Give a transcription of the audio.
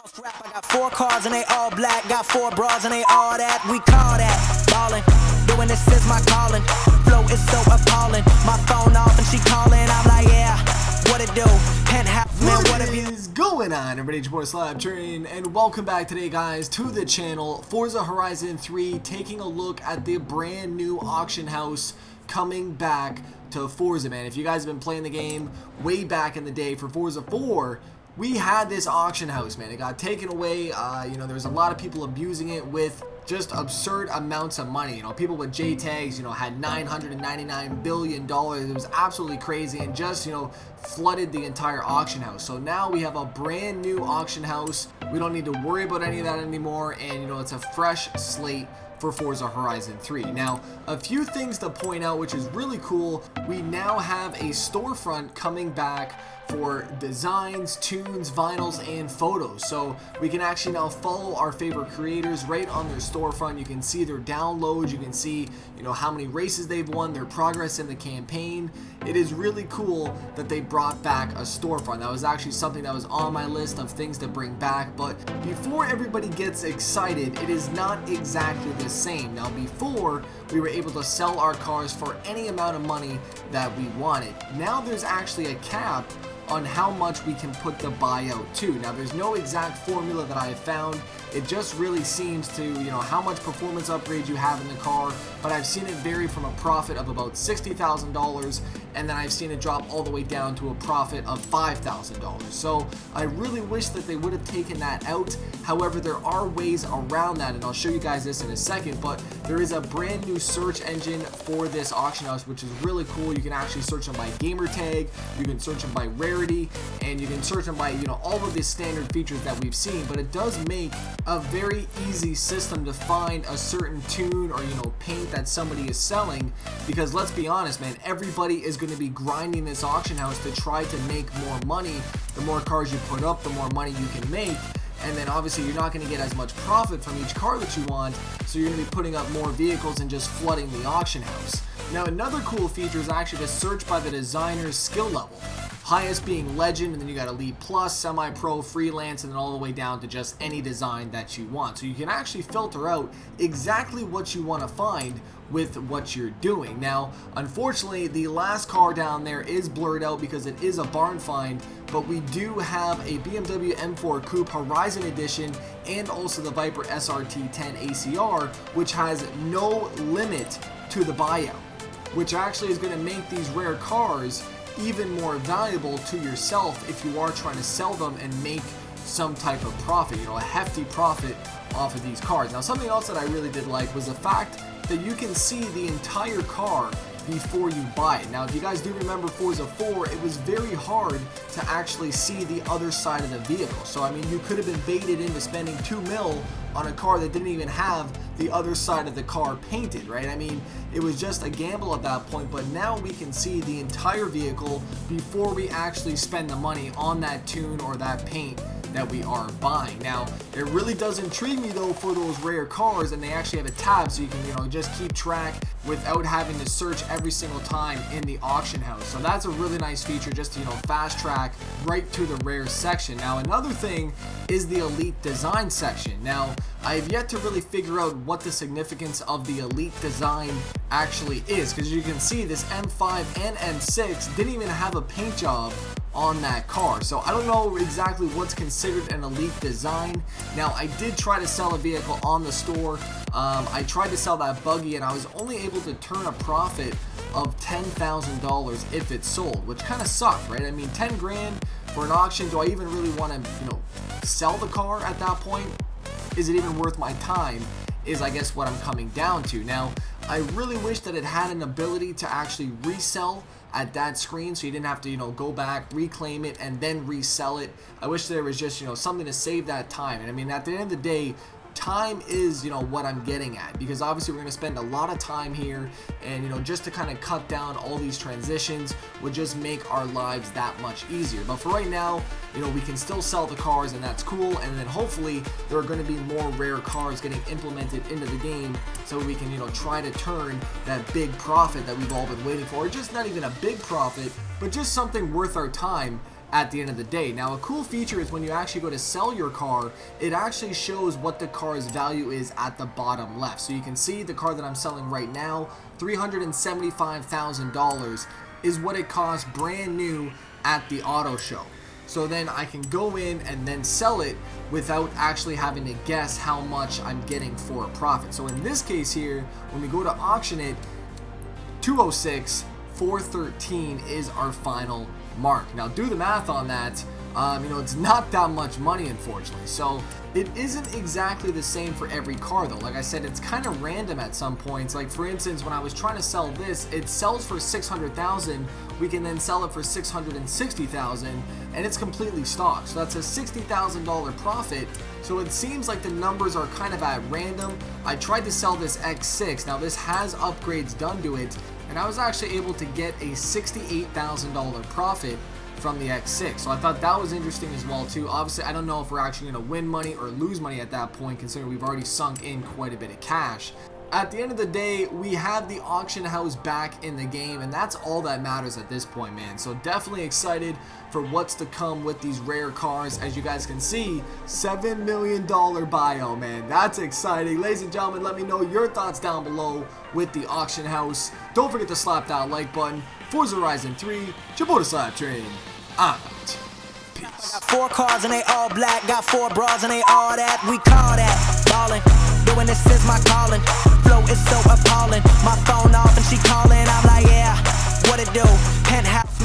house rap. I got 4 cars and they all black. Got 4 bras and they all that. We call that ballin'. Doing this is my calling. Flow is so appalling. My phone off and she calling. I'm like, yeah, what it do? Penthouse, man, what is going on, everybody? It's your boy SLAPTrain, and welcome back today, guys, to the channel. Forza Horizon 3, taking a look at the brand new auction house coming back to Forza, man. If you guys have been playing the game way back in the day for Forza 4, we had this auction house, man. It got taken away. There was a lot of people abusing it with just absurd amounts of money. People with J tags, had $999 billion. It was absolutely crazy and just, flooded the entire auction house. So now we have a brand new auction house. We don't need to worry about any of that anymore. And, it's a fresh slate for Forza Horizon 3. Now, a few things to point out, which is really cool. We now have a storefront coming back for designs, tunes, vinyls, and photos. So we can actually now follow our favorite creators right on their storefront. You can see their downloads, you can see, how many races they've won, their progress in the campaign. It is really cool that they brought back a storefront. That was actually something that was on my list of things to bring back. But before everybody gets excited, it is not exactly the same. Now, before, we were able to sell our cars for any amount of money that we wanted. Now there's actually a cap on how much we can put the buyout to. Now, there's no exact formula that I have found. It just really seems to, how much performance upgrades you have in the car, but I've seen it vary from a profit of about $60,000, and then I've seen it drop all the way down to a profit of $5,000. So I really wish that they would have taken that out. However, there are ways around that, and I'll show you guys this in a second, but there is a brand new search engine for this auction house, which is really cool. You can actually search them by gamer tag, you can search them by rarity, and you can search them by, all of the standard features that we've seen, but it does make a very easy system to find a certain tune or, paint that somebody is selling, because let's be honest, man, everybody is going to be grinding this auction house to try to make more money. The more cars you put up, the more money you can make. And then obviously you're not going to get as much profit from each car that you want, so you're going to be putting up more vehicles and just flooding the auction house. Now, another cool feature is actually to search by the designer's skill level. Highest being Legend, and then you got Elite Plus, Semi-Pro, Freelance, and then all the way down to just any design that you want. So you can actually filter out exactly what you want to find with what you're doing. Now, unfortunately, the last car down there is blurred out because it is a barn find, but we do have a BMW M4 Coupe Horizon Edition and also the Viper SRT 10 ACR, which has no limit to the buyout, which actually is going to make these rare cars even more valuable to yourself if you are trying to sell them and make some type of profit, a hefty profit off of these cars. Now, something else that I really did like was the fact that you can see the entire car before you buy it. Now, if you guys do remember Forza 4, it was very hard to actually see the other side of the vehicle. So, you could have been baited into spending $2 million on a car that didn't even have the other side of the car painted, right? It was just a gamble at that point, but now we can see the entire vehicle before we actually spend the money on that tune or that paint that we are buying. Now, it really does intrigue me though for those rare cars, and they actually have a tab so you can, just keep track without having to search every single time in the auction house. So that's a really nice feature, just to, fast track right to the rare section. Now, another thing is the Elite Design section. Now, I have yet to really figure out what the significance of the Elite Design actually is, because you can see this M5 and M6 didn't even have a paint job on that car. So I don't know exactly what's considered an elite design. Now, I did try to sell a vehicle on the store. I tried to sell that buggy and I was only able to turn a profit of $10,000 if it sold, which kind of sucked, right? 10 grand for an auction. Do I even really want to, sell the car at that point? Is it even worth my time? Is, I guess, what I'm coming down to. Now, I really wish that it had an ability to actually resell at that screen, so you didn't have to, go back, reclaim it, and then resell it. I wish there was just, something to save that time. And at the end of the day, time is, what I'm getting at, because obviously we're going to spend a lot of time here, and, just to kind of cut down all these transitions would just make our lives that much easier. But for right now, we can still sell the cars, and that's cool, and then hopefully there are going to be more rare cars getting implemented into the game so we can, try to turn that big profit that we've all been waiting for, or just not even a big profit, but just something worth our time at the end of the day. Now, a cool feature is when you actually go to sell your car, it actually shows what the car's value is at the bottom left. So you can see the car that I'm selling right now, $375,000 is what it costs brand new at the auto show. So then I can go in and then sell it without actually having to guess how much I'm getting for a profit. So in this case here, when we go to auction it, 206, 413 is our final mark. Now do the math on that. It's not that much money, unfortunately. So it isn't exactly the same for every car though. Like I said, it's kind of random at some points. Like for instance, when I was trying to sell this, it sells for 600,000. We can then sell it for 660,000, and it's completely stock. So that's a $60,000 profit. So it seems like the numbers are kind of at random. I tried to sell this X6. Now this has upgrades done to it, and I was actually able to get a $68,000 profit from the X6. So I thought that was interesting as well too. Obviously, I don't know if we're actually going to win money or lose money at that point, considering we've already sunk in quite a bit of cash. At the end of the day, we have the auction house back in the game, and that's all that matters at this point, man. So definitely excited for what's to come with these rare cars. As you guys can see, $7 million bio, man. That's exciting. Ladies and gentlemen, let me know your thoughts down below with the auction house. Don't forget to slap that like button. Forza Horizon 3, it's your boy the SLAP Train. I'm out. Peace. Got 4 cars and they all black, got 4 bras and they all that. We call that ballin'. Doing this is my calling. Flow is so appalling. My phone off and she calling. I'm like, yeah, what it do? Penthouse.